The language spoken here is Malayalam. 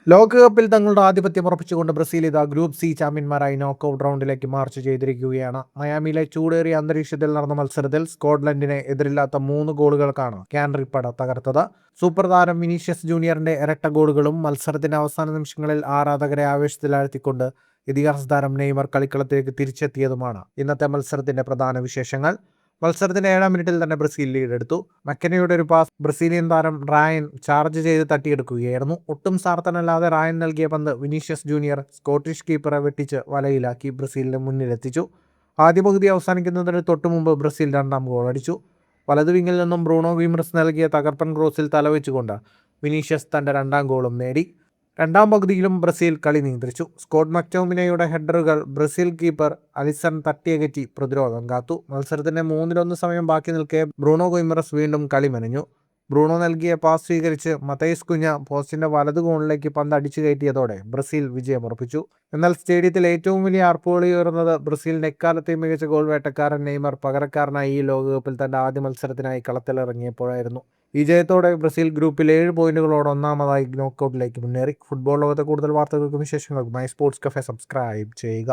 ലോകകപ്പിൽ തങ്ങളുടെ ആധിപത്യം ഉറപ്പിച്ചുകൊണ്ട് ബ്രസീൽ ഇതാ ഗ്രൂപ്പ് സി ചാമ്പ്യന്മാരായി നോക്കൌട്ട് റൗണ്ടിലേക്ക് മാർച്ച് ചെയ്തിരിക്കുകയാണ്. മയാമിയിലെ ചൂടേറിയ അന്തരീക്ഷത്തിൽ നടന്ന മത്സരത്തിൽ സ്കോട്ട്ലൻഡിനെ എതിരില്ലാത്ത 3 ഗോളുകൾക്കാണ് കാനറിപ്പട തകർത്തത്. സൂപ്പർ താരം വിനീഷ്യസ് ജൂനിയറിന്റെ ഇരട്ട ഗോളുകളും മത്സരത്തിന്റെ അവസാന നിമിഷങ്ങളിൽ ആരാധകരെ ആവേശത്തിലാഴ്ത്തിക്കൊണ്ട് ഇതിഹാസ താരം നെയ്മർ കളിക്കളത്തിലേക്ക് തിരിച്ചെത്തിയതുമാണ് ഇന്നത്തെ മത്സരത്തിന്റെ പ്രധാന വിശേഷങ്ങൾ. മത്സരത്തിന്റെ 7-ാം മിനിറ്റിൽ തന്നെ ബ്രസീൽ ലീഡെടുത്തു. മക്കനയുടെ ഒരു പാസ് ബ്രസീലിയൻ താരം റായൻ ചാർജ് ചെയ്ത് തട്ടിയെടുക്കുകയായിരുന്നു. ഒട്ടും സാർത്ഥനല്ലാതെ റായൻ നൽകിയ പന്ത് വിനീഷ്യസ് ജൂനിയർ സ്കോട്ടിഷ് കീപ്പറെ വെട്ടിച്ച് വലയിലാക്കി ബ്രസീലിന് മുന്നിലെത്തിച്ചു. ആദ്യ പകുതി അവസാനിക്കുന്നതിന് തൊട്ടുമുമ്പ് ബ്രസീൽ 2ാം ഗോൾ അടിച്ചു. വലതു വിങ്ങിൽ നിന്നും ബ്രൂണോ ഗീമറസ് നൽകിയ തകർപ്പൻ ക്രോസിൽ തലവെച്ചുകൊണ്ട് വിനീഷ്യസ് തന്റെ 2ാം ഗോളും നേടി. 2ാം പകുതിയിലും ബ്രസീൽ കളി നിയന്ത്രിച്ചു. സ്കോട്ട് മക്ടോമിനയുടെ ഹെഡറുകൾ ബ്രസീൽ കീപ്പർ അലിസൺ തട്ടിയകറ്റി പ്രതിരോധം കാത്തു. മത്സരത്തിന്റെ 3-1 സമയം ബാക്കി നിൽക്കെ ബ്രൂണോ ഗീമറസ് വീണ്ടും കളി മെനഞ്ഞു. ബ്രൂണോ നൽകിയ പാസ് സ്വീകരിച്ച് മതേസ് കുഞ്ഞ പോസ്റ്റിന്റെ വലതു കോണിലേക്ക് പന്ത് അടിച്ചു കയറ്റിയതോടെ ബ്രസീൽ വിജയമുറപ്പിച്ചു. എന്നാൽ സ്റ്റേഡിയത്തിൽ ഏറ്റവും വലിയ ആർപ്പുവിളി ഉയർന്നത് ബ്രസീലിന്റെ എക്കാലത്തെയും മികച്ച ഗോൾ വേട്ടക്കാരൻ നെയ്മർ പകരക്കാരനായി ഈ ലോകകപ്പിൽ തന്റെ ആദ്യ മത്സരത്തിനായി കളത്തിലിറങ്ങിയപ്പോഴായിരുന്നു. വിജയത്തോടെ ബ്രസീൽ ഗ്രൂപ്പിൽ 7 പോയിന്റുകളോടെ ഒന്നാമതായി നോക്കൌട്ടിലേക്ക് മുന്നേറി. ഫുട്ബോൾ ലോകത്തെ കൂടുതൽ വാർത്തകൾക്കും വിശേഷങ്ങൾക്കുമായി സ്പോർട്സ് കഫേ സബ്സ്ക്രൈബ് ചെയ്യുക.